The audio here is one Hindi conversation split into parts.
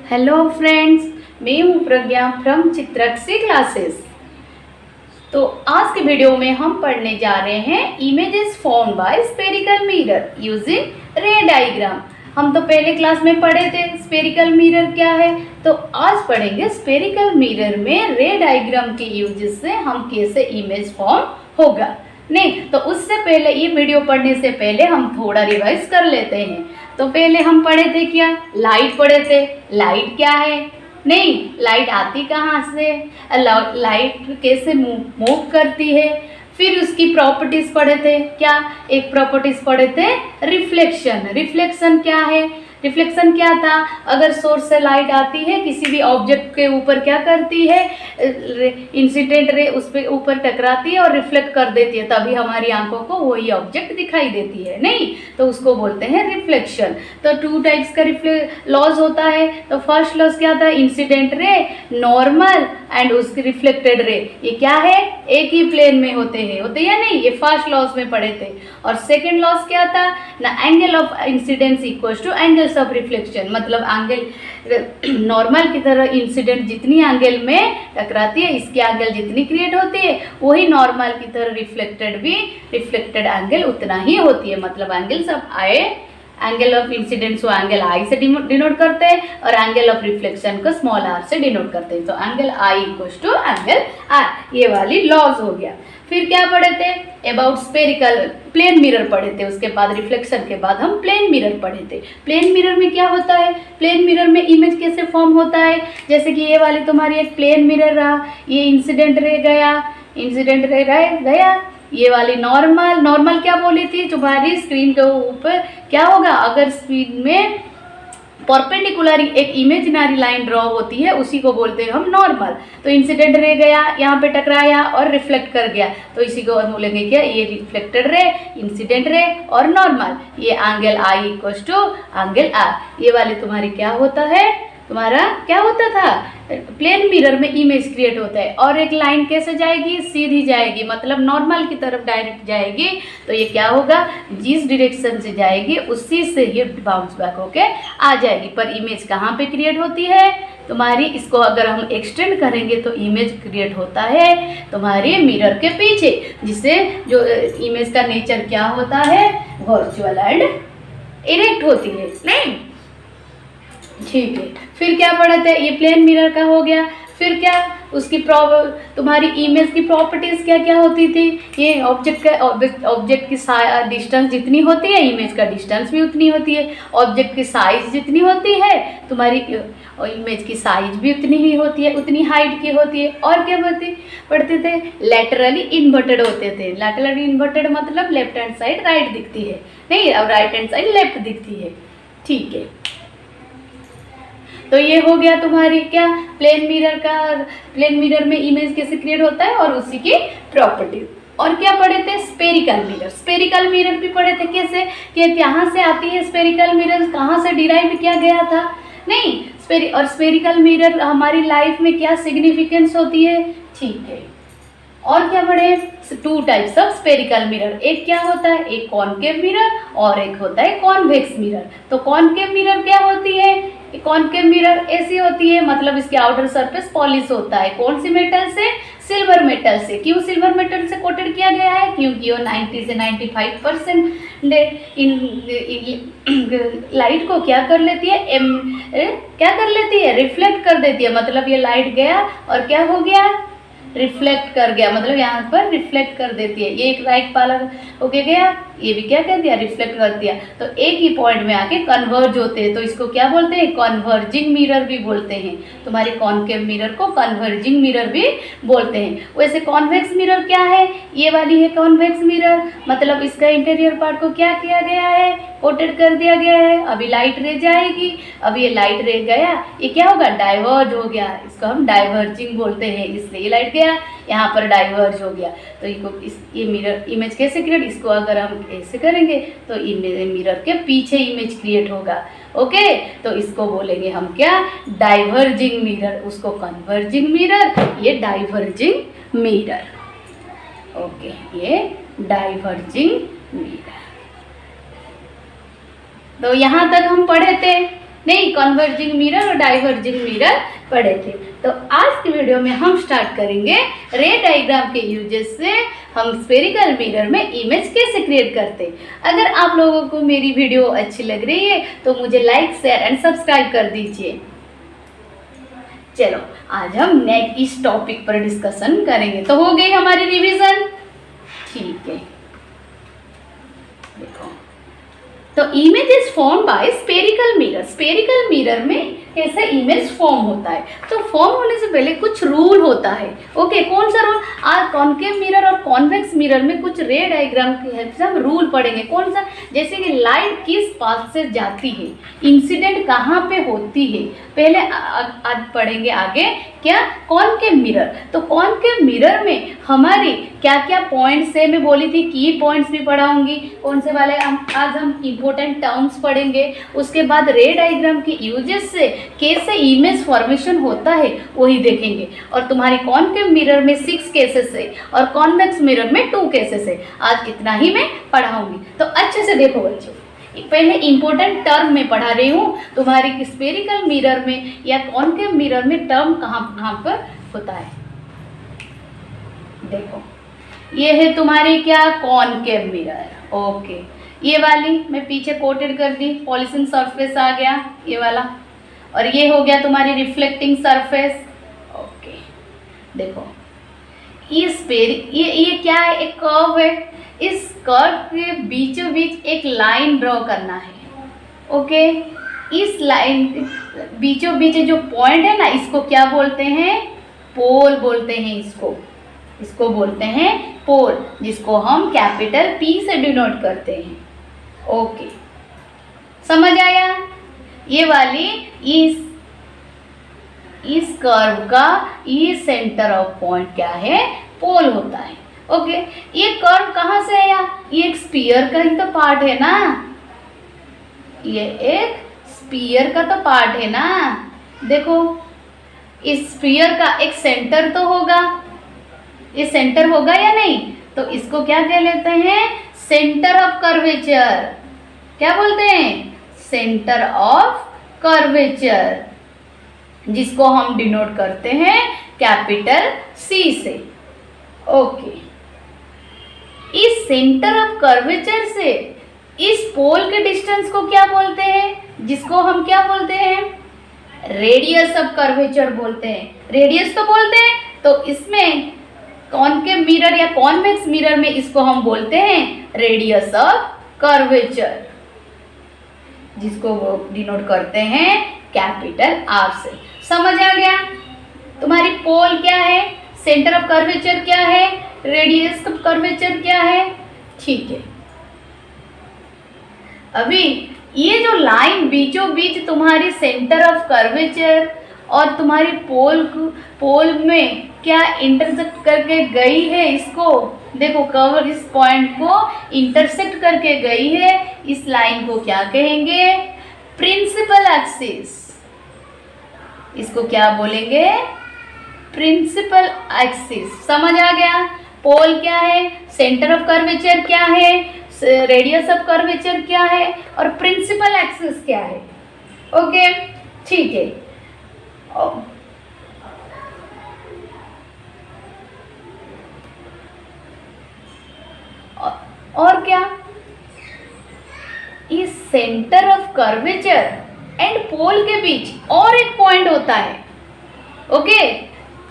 हेलो फ्रेंड्स, मैं हूँ प्रज्ञा फ्रॉम चित्रक्षी क्लासेस। तो आज के वीडियो में हम पढ़ने जा रहे हैं images form by spherical mirror using रे डायग्राम। हम तो पहले क्लास में पढ़े थे स्फेरिकल मिरर क्या है, तो आज पढ़ेंगे स्फेरिकल मिरर में रे डायग्राम के यूजेस से हम कैसे इमेज फॉर्म होगा। नहीं तो उससे पहले ये वीडियो पढ़ने से पहले हम थोड़ा रिवाइज कर लेते हैं। तो पहले हम पढ़े थे क्या, लाइट पढ़े थे। लाइट क्या है, नहीं लाइट आती कहाँ से, लाइट कैसे मूव करती है। फिर उसकी प्रॉपर्टीज पढ़े थे क्या, एक प्रॉपर्टीज पढ़े थे रिफ्लेक्शन। रिफ्लेक्शन क्या है, रिफ्लेक्शन क्या था, अगर सोर्स से लाइट आती है किसी भी ऑब्जेक्ट के ऊपर क्या करती है, इंसिडेंट रे उस पे ऊपर टकराती है और रिफ्लेक्ट कर देती है, तभी हमारी आंखों को वही ऑब्जेक्ट दिखाई देती है। नहीं तो उसको बोलते हैं रिफ्लेक्शन। तो टू टाइप्स का लॉज होता है। तो फर्स्ट लॉज क्या था, इंसिडेंट रे, नॉर्मल एंड उसकी रिफ्लेक्टेड रे। ये क्या है, एक ही प्लेन में होते हैं या नहीं, ये फर्स्ट लॉज में पढ़े थे। और सेकेंड लॉज क्या था ना, angle of incidence equals to angles of reflection. मतलब एंगल नॉर्मल की तरह इंसिडेंट जितनी एंगल में टकराती है, इसकी एंगल जितनी क्रिएट होती है, वही नॉर्मल की तरह रिफ्लेक्टेड भी रिफ्लेक्टेड एंगल उतना ही होती है। मतलब angles of I, angle of incidence को एंगल आई से डिनोट करते हैं और एंगल ऑफ रिफ्लेक्शन को स्मॉल आर से डिनोट करते हैं। तो angle I equals to angle R, ये वाली लॉज हो गया। फिर क्या पढ़े थे, अबाउट स्फेरिकल प्लेन मिरर पढ़े थे। उसके बाद रिफ्लेक्शन के बाद हम प्लेन मिरर पढ़े थे। प्लेन मिरर में क्या होता है, प्लेन मिरर में इमेज कैसे फॉर्म होता है। जैसे कि ये वाली तुम्हारी एक प्लेन मिरर रहा, ये इंसिडेंट रे गया, इंसिडेंट रे गया, ये वाली नॉर्मल। नॉर्मल क्या बोली थी, तुम्हारी स्क्रीन के ऊपर क्या होगा, अगर स्क्रीन में परपेंडिकुलर एक इमेजिनरी लाइन ड्रॉ होती है, उसी को बोलते हैं हम नॉर्मल। तो इंसिडेंट रे गया, यहाँ पे टकराया और रिफ्लेक्ट कर गया, तो इसी को बोलेंगे क्या, ये रिफ्लेक्टेड रे, इंसिडेंट रे और नॉर्मल। ये angle I equals to angle R. ये वाली तुम्हारी क्या होता है, तुम्हारा क्या होता था, प्लेन मिरर में इमेज क्रिएट होता है। और एक लाइन कैसे जाएगी, सीधी जाएगी, मतलब नॉर्मल की तरफ डायरेक्ट जाएगी। तो ये क्या होगा, जिस डायरेक्शन से जाएगी उसी से ये बाउंस बैक होके आ जाएगी। पर इमेज कहाँ पे क्रिएट होती है तुम्हारी, इसको अगर हम एक्सटेंड करेंगे तो इमेज क्रिएट होता है तुम्हारे मिरर के पीछे, जिससे जो इमेज का नेचर क्या होता है, वर्चुअल एंड इरेक्ट होती है। नहीं ठीक है। फिर क्या पढ़ा था, ये प्लेन मिरर का हो गया। फिर क्या, उसकी तुम्हारी इमेज की प्रॉपर्टीज क्या क्या होती थी, ये ऑब्जेक्ट की डिस्टेंस जितनी होती है, इमेज का डिस्टेंस भी उतनी होती है। ऑब्जेक्ट की साइज जितनी होती है, तुम्हारी इमेज की साइज भी उतनी ही होती है, उतनी हाइट की होती है। और क्या पढ़ते थे, लैटरली इन्वर्टेड होते थे। लैटरली इन्वर्टेड मतलब लेफ्ट हैंड साइड राइट दिखती है, नहीं, और राइट हैंड साइड लेफ्ट दिखती है। ठीक है, तो ये हो गया तुम्हारी क्या, प्लेन मिरर का, प्लेन मिरर में इमेज कैसे क्रिएट होता है और उसी की प्रॉपर्टी। और क्या पढ़े थे, स्फेरिकल मिरर। स्फेरिकल मिरर भी पढ़े थे, कैसे कि कहाँ से आती है स्फेरिकल मिरर, कहाँ से डिराइव किया गया था। नहीं और स्फेरिकल मिरर हमारी लाइफ में क्या सिग्निफिकेंस होती है। ठीक है, और क्या पढ़े, two types of spherical mirror. एक क्या होता है, एक कॉनकेव मिरर और एक होता है कॉन्वेक्स मिरर। तो कॉनकेव मिरर क्या होती है, कॉनकेव मिरर ऐसी होती है, मतलब इसके आउटर सरफेस पॉलिश होता है। कौन सी मेटल से, सिल्वर मेटल से। क्यों सिल्वर मेटल से कोटेड किया गया है, क्योंकि वो 90 से 95% लाइट को क्या कर लेती है, क्या कर लेती है, रिफ्लेक्ट कर देती है। मतलब ये लाइट गया और क्या हो गया, रिफ्लेक्ट कर गया, मतलब यहाँ पर रिफ्लेक्ट कर देती है। ये एक राइट वाला ओके गया, ये भी क्या कर दिया, रिफ्लेक्ट कर दिया, तो एक ही पॉइंट में आके कन्वर्ज होते हैं। तो इसको क्या बोलते हैं, कन्वर्जिंग मिरर भी बोलते हैं। तुम्हारे कॉनकेव मिरर को कन्वर्जिंग मिरर भी बोलते हैं। वैसे कॉन्वेक्स मिरर क्या है, ये वाली है कॉन्वेक्स मिरर, मतलब इसका इंटीरियर पार्ट को क्या किया गया है, कोटेड कर दिया गया है। अभी लाइट रे जाएगी, अभी ये लाइट रे गया, ये क्या होगा, डाइवर्ज हो गया, इसको हम डाइवर्जिंग बोलते हैं। इसलिए ये लाइट गया, यहाँ पर डाइवर्ज हो गया। तो ये मिरर इमेज कैसे क्रिएट, इसको अगर हम ऐसे करेंगे तो मिरर के पीछे इमेज क्रिएट होगा। ओके, तो इसको बोलेंगे हम क्या, डाइवर्जिंग मिरर, उसको कन्वर्जिंग मिरर, ये डाइवर्जिंग मिरर। ओके, ये डाइवर्जिंग मिरर। तो यहाँ तक हम पढ़े थे। नहीं, कन्वर्जिंग मिरर और डाइवर्जिंग मिरर पढ़े थे। तो आज की वीडियो में हम स्टार्ट करेंगे रे डायग्राम के यूजेस से हम स्फेरिकल मिरर में इमेज कैसे क्रिएट करते। अगर आप लोगों को मेरी वीडियो अच्छी लग रही है तो मुझे लाइक, शेयर एंड सब्सक्राइब कर दीजिए। चलो आज हम नेक्स्ट इस टॉपिक पर डिस्कशन करेंगे। तो हो गई हमारी रिवीजन, ठीक है। देखो, तो image is form by spherical mirror. Spherical mirror में कैसे इमेज फॉर्म होता है, तो फॉर्म होने से पहले कुछ रूल होता है। ओके, कौन सा रूल? आज कॉन्केव मिरर और कॉन्वेक्स मिरर में कुछ रे डायग्राम की हेल्प से हम रूल पढ़ेंगे। कौन सा? जैसे कि लाइट किस पाथ से जाती है, इंसिडेंट कहाँ पे होती है, पहले आज पढ़ेंगे आगे। क्या? Concave mirror. तो कॉन्केव मिरर में हमारी क्या क्या पॉइंट्स है, मैं बोली थी की पॉइंट्स भी पढ़ाऊंगी। कौन से वाले? आज हम इंपॉर्टेंट टर्म्स पढ़ेंगे। उसके बाद रे डायग्राम के यूजेस से कैसे इमेज फॉर्मेशन होता है वही देखेंगे। और तुम्हारी कॉन्केव मिरर में 6 केसेस है और कॉन्वेक्स मिरर में 2 केसेस है। आज इतना ही मैं पढ़ाऊंगी, तो अच्छे से देखो बच्चों। पहले इंपॉर्टेंट टर्म में पढ़ा रही हूँ। तुम्हारी स्फेरिकल मिरर में या कॉन्केव मिरर में टर्म कहाँ पर होता है। देखो, ये है तुम्हारी क्या? Concave mirror. ओके, ये वाली मैं पीछे कोटेड कर दी, पॉलीथिन सरफेस आ गया ये वाला, और ये हो गया तुम्हारी रिफ्लेक्टिंग सरफेस। ओके, देखो ये क्या है? एक कर्व है। इस कर्व के बीचों बीच एक लाइन ड्रॉ करना है। ओके, इस लाइन बीचों बीच जो पॉइंट है ना, इसको क्या बोलते हैं? पोल बोलते हैं। इसको बोलते हैं पोल, जिसको हम कैपिटल P से डिनोट करते हैं। ओके, समझ आया? ये वाली इस कर्व का ये सेंटर ऑफ पॉइंट क्या है? पोल होता है। ओके, ये कर्व कहाँ से आया? ये एक स्फीयर का ही तो पार्ट है ना, ये एक स्फीयर का तो पार्ट है ना। देखो, इस स्फीयर का एक सेंटर तो होगा, ये सेंटर होगा या नहीं? तो इसको क्या कह लेते हैं? Centre of curvature. क्या बोलते हैं? सेंटर ऑफ कर्वेचर, जिसको हम डिनोट करते हैं कैपिटल C से। ओके, इस सेंटर ऑफ कर्वेचर से इस पोल के डिस्टेंस को क्या बोलते हैं? जिसको हम क्या बोलते हैं? रेडियस ऑफ कर्वेचर बोलते हैं। रेडियस तो बोलते हैं, तो इसमें कॉन्केव मिरर या कॉन्वेक्स मिरर में इसको हम बोलते हैं रेडियस ऑफ कर्वेचर, जिसको वो डिनोट करते हैं कैपिटल R से। समझ आ गया? तुम्हारी पोल क्या है, सेंटर ऑफ कर्वेचर क्या है, रेडियस ऑफ कर्वेचर क्या है। ठीक है, अभी ये जो लाइन बीचों बीच तुम्हारी सेंटर ऑफ कर्वेचर और तुम्हारी पोल में क्या इंटरसेक्ट करके गई है, इसको देखो, कर्व इस पॉइंट को इंटरसेक्ट करके गई है, इस लाइन को क्या कहेंगे? Principal axis. इसको क्या बोलेंगे? Principal axis. समझ आ गया? पोल क्या है, सेंटर ऑफ कर्वेचर क्या है, रेडियस ऑफ कर्वेचर क्या है, और प्रिंसिपल एक्सिस क्या है। ओके, ठीक है। और क्या? इस centre of curvature and pole के बीच और एक पॉइंट होता है। ओके,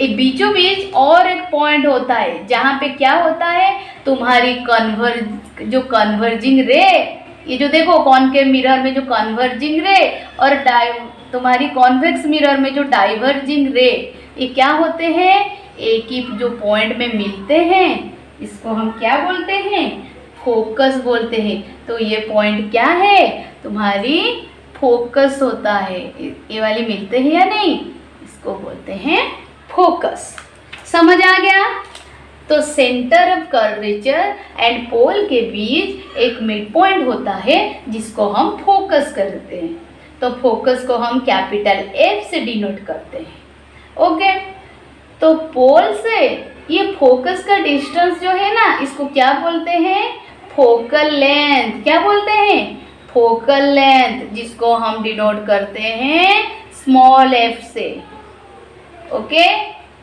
एक बीचों बीच और एक पॉइंट होता है, जहां पे क्या होता है? तुम्हारी कन्वर्जिंग रे, ये जो देखो कॉन्केव मिरर में जो कन्वर्जिंग रे और तुम्हारी कॉन्वेक्स मिरर में जो डाइवर्जिंग रे, ये क्या होते हैं? एक ही जो पॉइंट में मिलते हैं, इसको हम क्या बोलते हैं? फोकस बोलते हैं। तो ये पॉइंट क्या है? तुम्हारी फोकस होता है। ये वाली मिलते हैं या नहीं, इसको बोलते हैं फोकस। समझ आ गया? तो centre of curvature and pole के बीच एक मिड पॉइंट होता है, जिसको हम फोकस करते हैं। तो फोकस को हम कैपिटल F से डिनोट करते हैं। ओके, तो पोल से ये फोकस का डिस्टेंस जो है ना, इसको क्या बोलते हैं? Focal length. क्या बोलते हैं? फोकल लेंथ जिसको हम डिनोट करते हैं स्मॉल f से। ओके,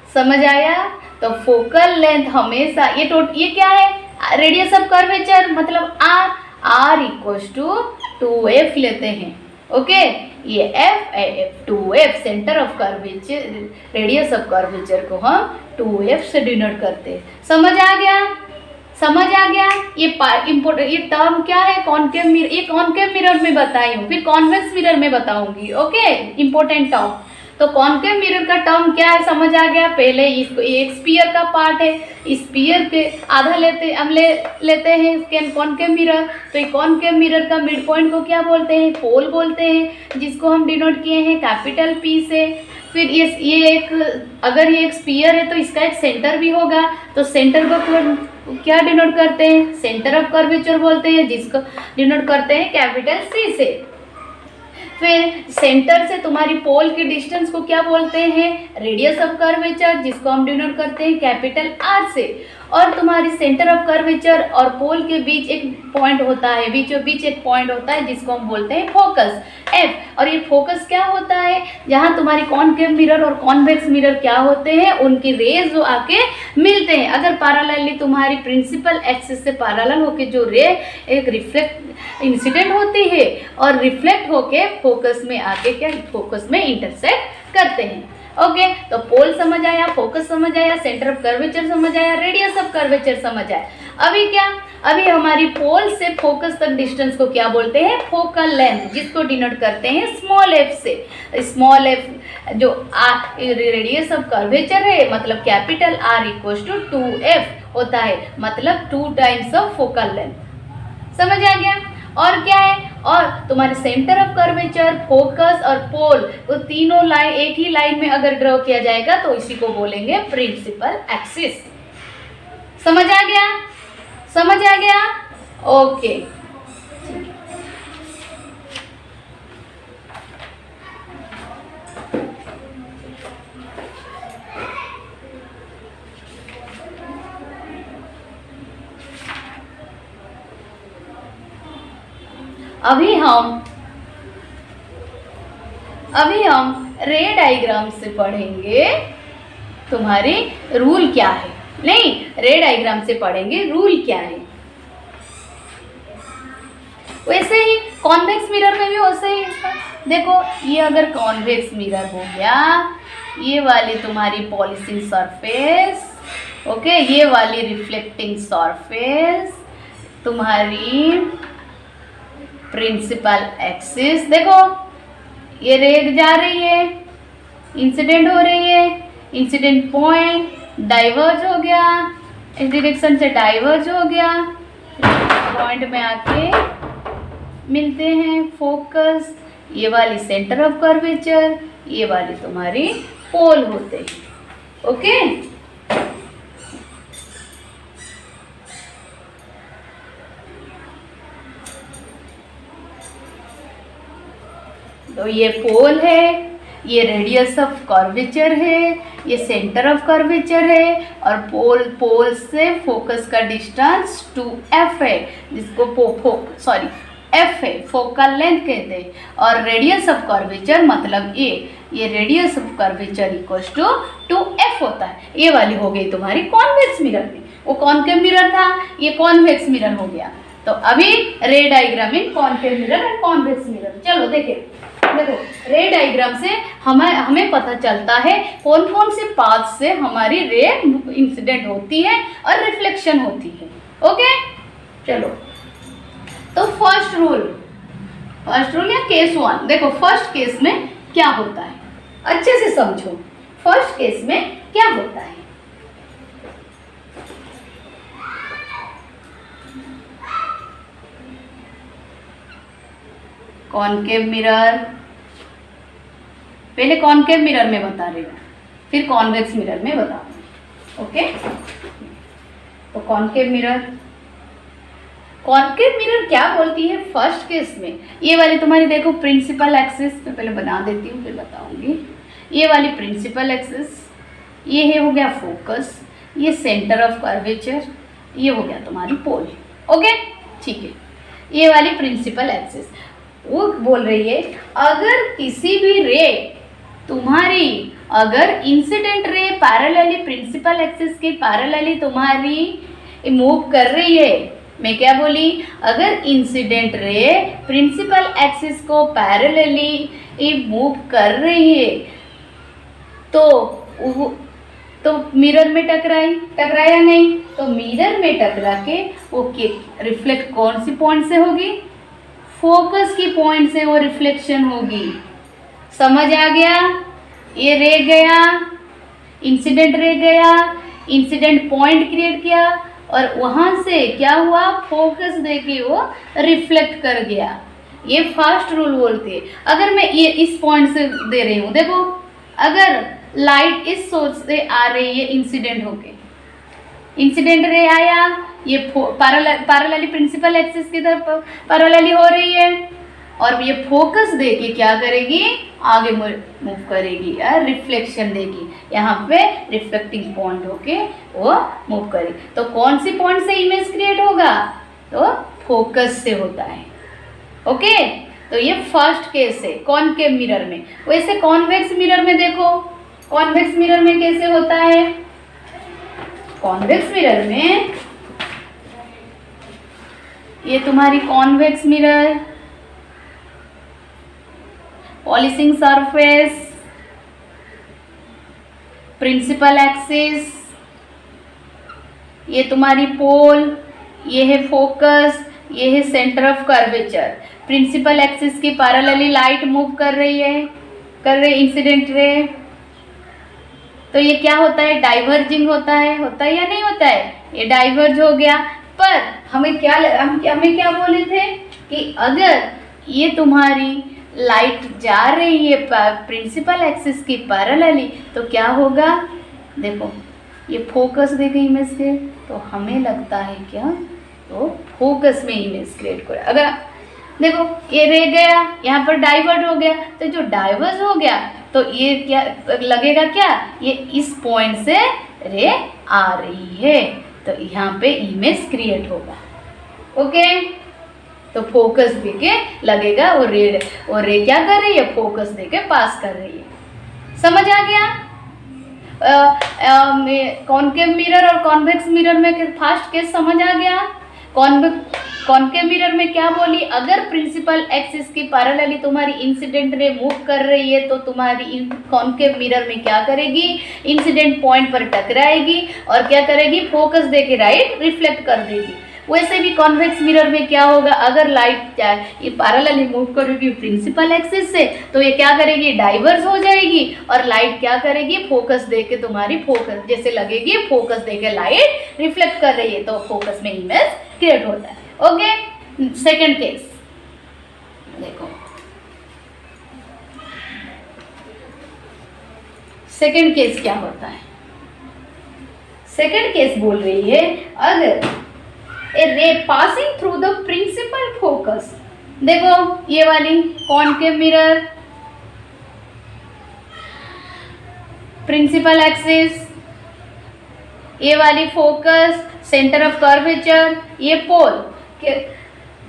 समझ आया? तो फोकल लेंथ हमेशा ये क्या है, रेडियस ऑफ कर्वेचर मतलब r इक्वल्स टू 2f लेते हैं। ओके, ये f 2f centre of curvature, radius of curvature को हम 2f से डिनोट करते हैं। समझ आ गया? समझ आ गया? ये इम्पोर्टेंट, ये टर्म क्या है, कॉनकेव मिरर। ये कॉनकेव मिरर में बताई हूँ, फिर कॉन्वेक्स मिरर में बताऊंगी। Okay, important term. तो कॉनकेव मिरर का टर्म क्या है, समझ आ गया? पहले इसको, एक स्पीयर का पार्ट है, स्पीयर के आधा लेते हैं इसके कॉनकेव मिरर। तो ये कॉनकेव मिरर का मिड पॉइंट को क्या बोलते हैं, पोल बोलते हैं, जिसको हम डिनोट किए हैं कैपिटल P से। फिर ये एक, अगर ये एक स्पीयर है तो इसका एक सेंटर भी होगा, तो सेंटर को क्या डिनोट करते हैं, सेंटर ऑफ कर्वेचर बोलते हैं, जिसको डिनोट करते हैं कैपिटल C से। फिर सेंटर से तुम्हारी पोल की डिस्टेंस को क्या बोलते हैं, रेडियस ऑफ कर्वेचर, जिसको हम डिनोट करते हैं कैपिटल R से। और तुम्हारी सेंटर ऑफ कर्वेचर और पोल के बीच एक पॉइंट होता है, बीचों बीच एक पॉइंट होता है, जिसको हम बोलते हैं फोकस F। और ये फोकस क्या होता है, जहाँ तुम्हारी कॉनकेव मिरर और कॉन्वेक्स मिरर क्या होते हैं, उनकी रेज जो आके मिलते हैं। अगर पैरेलली तुम्हारी प्रिंसिपल एक्सिस से पैरेलल होके जो रे एक रिफ्लेक्ट इंसिडेंट होती है और रिफ्लेक्ट होके फोकस में आके क्या, फोकस में इंटरसेक्ट करते हैं। ओके, तो पोल समझ आया, फोकस समझ आया, सेंटर ऑफ कर्वेचर समझ आया, रेडियस ऑफ कर्वेचर समझ आया। अभी क्या, अभी हमारी पोल से फोकस तक डिस्टेंस को क्या बोलते हैं, फोकल लेंथ, जिसको डिनोट करते हैं स्मॉल f से। स्मॉल f जो रेडियस ऑफ कर्वेचर है, मतलब capital R equals to 2f होता है, मतलब 2 टाइम्स ऑफ फोकल लेंथ। समझ आ गया? और क्या है, और तुम्हारे सेंटर ऑफ कर्वेचर, फोकस और पोल, वो तीनों लाइन एक ही लाइन में अगर ड्रॉ किया जाएगा तो इसी को बोलेंगे प्रिंसिपल एक्सिस। समझ आ गया? समझ आ गया? ओके, अभी हम रे डायग्राम से पढ़ेंगे तुम्हारी रूल क्या है। नहीं, रे डायग्राम से पढ़ेंगे रूल क्या है। वैसे ही कॉन्वेक्स मिरर में भी वैसे ही देखो, ये अगर कॉन्वेक्स मिरर हो गया, ये वाली तुम्हारी पॉलिशिंग सरफेस, ओके, ये वाली रिफ्लेक्टिंग सरफेस, तुम्हारी प्रिंसिपल एक्सिस। देखो ये रे जा रही है, इंसिडेंट हो रही है, इंसिडेंट पॉइंट डाइवर्ज हो गया, इस डायरेक्शन से डाइवर्ज हो गया, पॉइंट में आके मिलते हैं फोकस। ये वाली सेंटर ऑफ कर्वेचर, ये वाली तुम्हारी पोल होते हैं। ओके, तो ये पोल है, ये रेडियस ऑफ कर्वेचर है, ये सेंटर ऑफ कर्वेचर है, और पोल से फोकस का डिस्टेंस 2f है, जिसको f है, फोकल लेंथ कहते हैं। और रेडियस ऑफ कर्वेचर मतलब ये radius of curvature equals to 2f होता है। ये वाली हो गई तुम्हारी कॉन्वेक्स मिरर में, वो कॉनकेव मिरर था, ये कॉन्वेक्स मिरर हो गया। तो अभी रे डायग्राम इन कॉनकेव मिरर और कॉन्वेक्स मिरर। चलो देखो रे डायग्राम से हमें पता चलता है कौन कौन से पाथ से हमारी रे इंसिडेंट होती है और रिफ्लेक्शन होती है। ओके, चलो तो फर्स्ट रूल या केस 1, देखो फर्स्ट केस में क्या होता है, अच्छे से समझो। फर्स्ट केस में क्या होता है, कॉनकेव मिरर, पहले कॉनकेव मिरर में बता रही हूँ, फिर कॉन्वेक्स मिरर में बताऊंगी। ओके, तो कॉनकेव मिरर क्या बोलती है फर्स्ट केस में, ये वाली तुम्हारी देखो प्रिंसिपल एक्सिस, मैं पहले बना देती हूँ फिर बताऊंगी। ये वाली प्रिंसिपल एक्सिस, ये है हो गया फोकस, ये सेंटर ऑफ कर्वेचर, ये हो गया तुम्हारी पोल। ओके, ठीक है। ये वाली प्रिंसिपल एक्सिस। वो बोल रही है अगर किसी भी रे तुम्हारी, अगर incident ray parallelly principal axis के पैरेलली तुम्हारी मूव कर रही है, मैं क्या बोली, अगर इंसिडेंट रे प्रिंसिपल एक्सिस को पैरेलली मूव कर रही है तो मिरर में टकराया नहीं, तो मिरर में टकरा के वो रिफ्लेक्ट कौन सी पॉइंट से होगी, फोकस की पॉइंट से वो रिफ्लेक्शन होगी। समझ आ गया, ये रे गया, इंसिडेंट रे गया, इंसिडेंट पॉइंट क्रिएट किया और वहाँ से क्या हुआ, फोकस देके वो रिफ्लेक्ट कर गया। ये फर्स्ट रूल बोलते हैं। अगर मैं ये इस पॉइंट से दे रही हूँ, देखो अगर लाइट इस सोर्स से आ रही है इंसिडेंट होके, इंसिडेंट रे आया, ये पैरेलली प्रिंसिपल एक्सिस की तरफ पैरेलली हो रही है और ये फोकस देके क्या करेगी, आगे मूव करेगी या रिफ्लेक्शन देगी, यहाँ पे रिफ्लेक्टिंग पॉइंट होके वो मूव करेगी। तो कौन सी पॉइंट से इमेज क्रिएट होगा, तो फोकस से होता है। ओके, तो ये फर्स्ट केस है कॉनकेव मिरर में। वैसे कॉन्वेक्स मिरर में देखो, कॉन्वेक्स मिरर में कैसे होता है, कॉन्वेक्स मिरर में ये तुम्हारी convex mirror, polishing surface, principal axis, ये तुम्हारी पोल, ये है फोकस, ये है centre of curvature. Principal axis की पैरेलली लाइट मूव कर रही है इंसिडेंट रे, तो ये क्या होता है, डाइवर्जिंग होता है या नहीं होता है, ये डाइवर्ज हो गया। पर हमें क्या बोले थे कि अगर ये तुम्हारी लाइट जा रही है प्रिंसिपल एक्सिस की पैरेलली तो क्या होगा, देखो ये फोकस देखे इमेज से, तो हमें लगता है क्या, तो फोकस में इमेज क्रिएट करे। अगर देखो ये रह गया, यहाँ पर डाइवर्ट हो गया, तो जो डाइवर्स हो गया तो ये क्या लगेगा, क्या ये इस पॉइंट से रे आ रही है, तो यहाँ पे इमेज क्रिएट होगा। ओके, तो फोकस देके लगेगा वो रे क्या कर रही है, फोकस देके पास कर रही है। समझ आ गया। कॉनकेव मिरर और कॉन्वेक्स मिरर में फर्स्ट केस समझ आ गया। कॉनकेव मिरर में क्या बोली, अगर प्रिंसिपल एक्सिस की पैरेलली तुम्हारी इंसिडेंट रे मूव कर रही है तो तुम्हारी कॉनकेव मिरर में क्या करेगी, इंसिडेंट पॉइंट पर टकराएगी और क्या करेगी, फोकस देके राइट रिफ्लेक्ट कर देगी। वैसे भी कॉन्वेक्स मिरर में क्या होगा, अगर लाइट ये पैरेलली मूव करेगी प्रिंसिपल एक्सिस से तो ये क्या करेगी, डाइवर्स हो जाएगी और लाइट क्या करेगी, फोकस देके तुम्हारी फोकस जैसे लगेगी, फोकस देके लाइट रिफ्लेक्ट कर रही है तो फोकस में इमेज क्रिएट होता है। ओके, सेकंड केस देखो, सेकंड केस क्या होता है। सेकंड केस बोल रही है अगर a ray passing through the principal focus, देखो ये वाली कॉनकेव मिरर, प्रिंसिपल एक्सिस, ये वाली फोकस, सेंटर ऑफ कर्वेचर, ये पोल।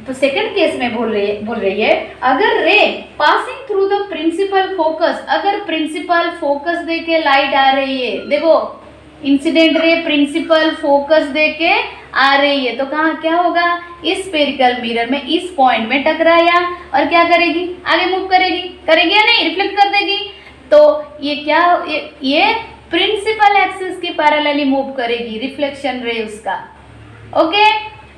तो सेकंड केस में बोल रही है अगर ray passing through the principal focus, अगर प्रिंसिपल फोकस देके लाइट आ रही है, देखो इंसिडेंट रे प्रिंसिपल फोकस देके आ रही है तो कहाँ क्या होगा, इस स्फेरिकल मिरर में इस पॉइंट में टकराया और क्या करेगी, आगे मूव करेगी या नहीं, रिफ्लेक्ट कर देगी। तो ये क्या, ये प्रिंसिपल एक्सिस की पैरेलली मूव करेगी, रिफ्लेक्शन रे उसका। ओके,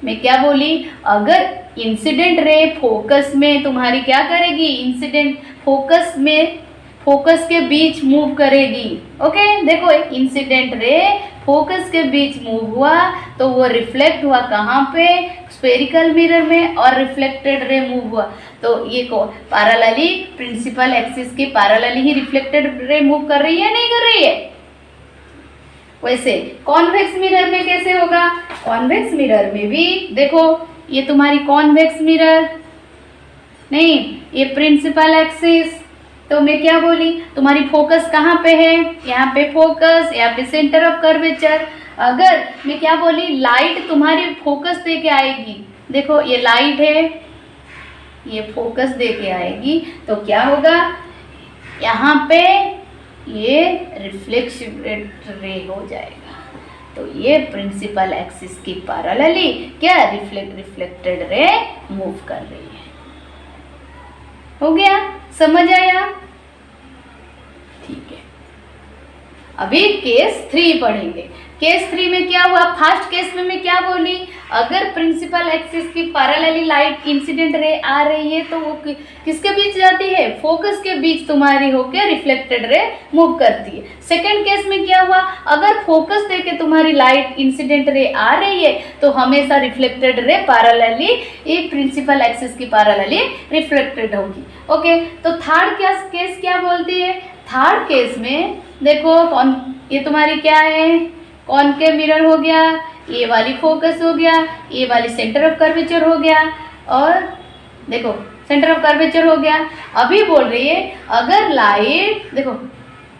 मैं क्या बोली, अगर इंसिडेंट रे फोकस में तुम्हारी क्या करेगी, इंसिडेंट फोकस के बीच मूव करेगी। ओके, देखो इंसिडेंट रे फोकस के बीच मूव हुआ तो वो रिफ्लेक्ट हुआ कहाँ पे, स्फेरिकल मिरर में, और रिफ्लेक्टेड रे मूव हुआ तो ये पैरेलली प्रिंसिपल एक्सिस की पैरेलली ही रिफ्लेक्टेड रे मूव कर रही है, नहीं कर रही है। वैसे कॉन्वेक्स मिरर में कैसे होगा, कॉन्वेक्स मिरर में भी देखो ये तुम्हारी कॉन्वेक्स मिरर नहीं, ये प्रिंसिपल एक्सिस, तो मैं क्या बोली, तुम्हारी फोकस कहाँ पे है, यहाँ पे फोकस, यहाँ पे सेंटर ऑफ कर्वेचर। अगर मैं क्या बोली, लाइट तुम्हारी फोकस दे के आएगी देखो ये लाइट है, ये फोकस दे के आएगी तो क्या होगा, यहाँ पे ये रिफ्लेक्शन रे हो जाएगा। तो ये प्रिंसिपल एक्सिस की पैरेलली क्या रिफ्लेक्टेड रे मूव कर रही है। हो गया, समझ आया? ठीक है, अभी केस 3 पढ़ेंगे। केस 3 में क्या हुआ, फर्स्ट केस में मैं क्या बोली, अगर प्रिंसिपल एक्सिस की पैरेलली लाइट इंसिडेंट रे आ रही है तो वो किसके बीच जाती है, फोकस के बीच तुम्हारी होकर रिफ्लेक्टेड रे मूव करती है। सेकंड केस में क्या हुआ, अगर फोकस देके तुम्हारी लाइट इंसिडेंट रे आ रही है तो हमेशा रिफ्लेक्टेड रे पैरेलली एक प्रिंसिपल एक्सिस की पैरेलली रिफ्लेक्टेड होगी। ओके, तो थर्ड केस क्या बोलती है, थर्ड केस में देखो ये तुम्हारी क्या है, कॉनकेव मिरर हो गया, ये वाली फोकस हो गया, ये वाली सेंटर ऑफ कर्वेचर हो गया, और देखो सेंटर ऑफ कर्वेचर हो गया। अभी बोल रही है अगर लाइट देखो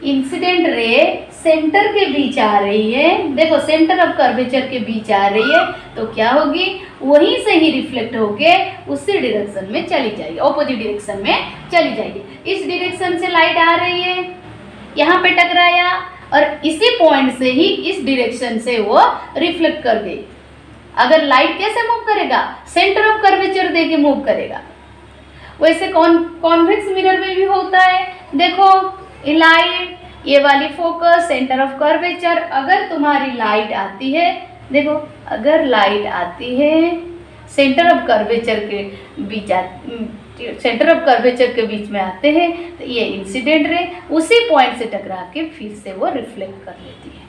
इंसिडेंट रे सेंटर के बीच आ रही है, देखो सेंटर ऑफ कर्वेचर के बीच आ रही है तो क्या होगी, वहीं से ही रिफ्लेक्ट होके उसी डायरेक्शन में चली जाएगी, ऑपोजिट डायरेक्शन में चली जाएगी। इस डायरेक्शन से लाइट आ रही है, यहाँ पे टकराया और इसी पॉइंट से ही इस डायरेक्शन से वो रिफ्लेक्ट कर गई। अगर लाइट कैसे मूव करेगा, सेंटर ऑफ कर्वेचर दे के मूव करेगा। वैसे कॉन्वेक्स मिरर में भी होता है, देखो ये लाइट, ये वाली फोकस, सेंटर ऑफ कर्वेचर, अगर तुम्हारी लाइट आती है, देखो अगर लाइट आती है सेंटर ऑफ कर्वेचर के बीच सेंटर ऑफ कर्वेचर के बीच में आते हैं तो ये इंसिडेंट रे उसी पॉइंट से टकरा के फिर से वो रिफ्लेक्ट कर लेती है।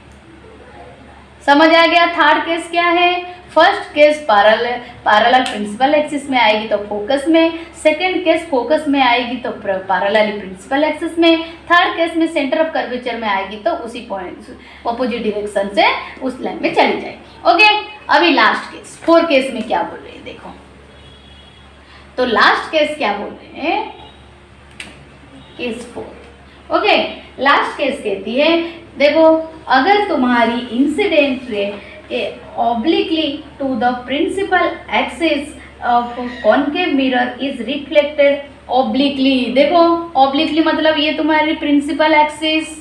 समझ आ गया? थर्ड केस क्या है, first case parallel principal axis में आएगी तो फोकस में, सेकंड केस फोकस में आएगी तो पैरेलली प्रिंसिपल एक्सिस में, थर्ड केस में सेंटर ऑफ कर्वेचर में आएगी तो उसी पॉइंट ऑपोजिट डायरेक्शन से उस लाइन में चली जाएगी। ओके, अभी लास्ट केस, फोर्थ केस में क्या बोल रहे हैं देखो। तो लास्ट केस क्या बोल रहे हैं, केस 4। ओके, लास्ट केस कहती है देखो अगर तुम्हारी incident ray obliquely to the principal axis of concave mirror is reflected obliquely. देखो ऑब्लिकली मतलब ये तुम्हारी प्रिंसिपल एक्सिस,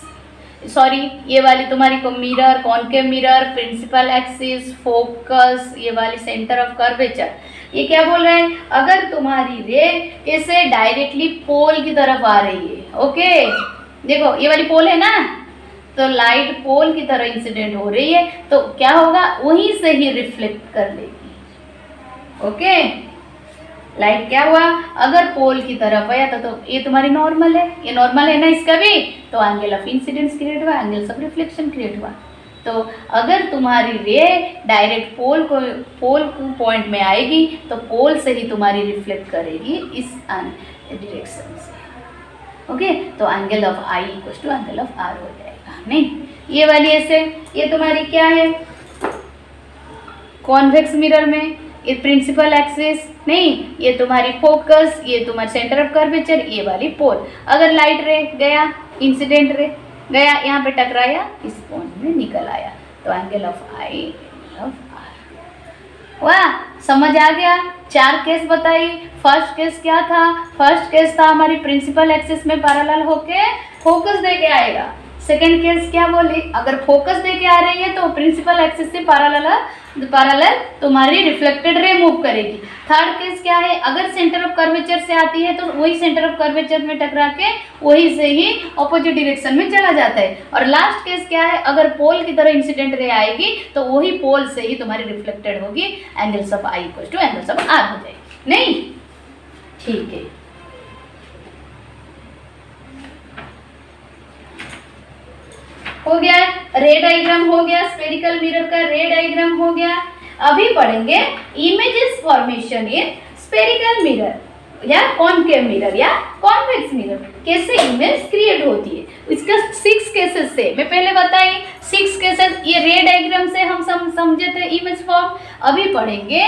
सॉरी ये वाली तुम्हारी mirror, concave mirror, principal axis, focus, ये वाली सेंटर ऑफ कर्वेचर, ये क्या बोल रहे हैं, अगर तुम्हारी रे ऐसे डायरेक्टली पोल की तरफ आ रही है। ओके, देखो ये वाली पोल है ना, तो लाइट पोल की तरह इंसिडेंट हो रही है तो क्या होगा, वहीं से ही रिफ्लेक्ट कर लेगी। ओके, लाइट क्या हुआ, अगर पोल की तरफ आया तो ये तुम्हारी नॉर्मल है, ये नॉर्मल है ना इसका भी, तो एंगल ऑफ इंसिडेंस क्रिएट हुआ, एंगल ऑफ रिफ्लेक्शन क्रिएट हुआ। तो अगर तुम्हारी रे डायरेक्ट पोल पॉइंट में आएगी तो पोल से ही तुम्हारी रिफ्लेक्ट करेगी इस डायरेक्शन से। ओके, तो angle of I equal to angle of are हो जाएगा। नहीं, ये वाली ऐसे, ये तुम्हारी क्या है, कॉन्वेक्स मिरर में ये प्रिंसिपल एक्सिस, नहीं ये तुम्हारी फोकस, ये तुम्हारी सेंटर ऑफ कर्वेचर, ये वाली पोल। अगर लाइट रे गया, इंसिडेंट रे गया, यहाँ पे टकराया, इस पॉइंट में निकल आया, तो angle of I, angle of r. वाह, समझ आ गया? 4 केस बताई। फर्स्ट केस क्या था, फर्स्ट केस था हमारी प्रिंसिपल एक्सिस में पैरेलल होके फोकस दे के आएगा। सेकेंड केस क्या बोली, अगर फोकस दे के आ रही है तो प्रिंसिपल एक्सिस से पैरेलल तुम्हारी रिफ्लेक्टेड रे मूव करेगी। थर्ड केस क्या है, अगर सेंटर ऑफ कर्वेचर से आती है तो वही सेंटर ऑफ कर्वेचर में टकरा के वही से ही ऑपोजिट डायरेक्शन में चला जाता है। और लास्ट केस क्या है, अगर पोल की तरह इंसिडेंट रे आएगी तो वही पोल से ही तुम्हारी रिफ्लेक्टेड होगी, angles of I equal to angles of are हो जाएगी। नहीं, ठीक है। हो गया, रे डायग्राम हो गया, स्फेरिकल मिरर का रे डायग्राम हो गया। अभी पढ़ेंगे images formation in spherical mirror या कॉनकेव मिरर या कॉन्वेक्स मिरर, कैसे इमेज क्रिएट होती है। इसका 6 केसेस से मैं पहले बताई, 6 केसेस, ये रे डायग्राम से हम समझे थे इमेज फॉर्म। अभी पढ़ेंगे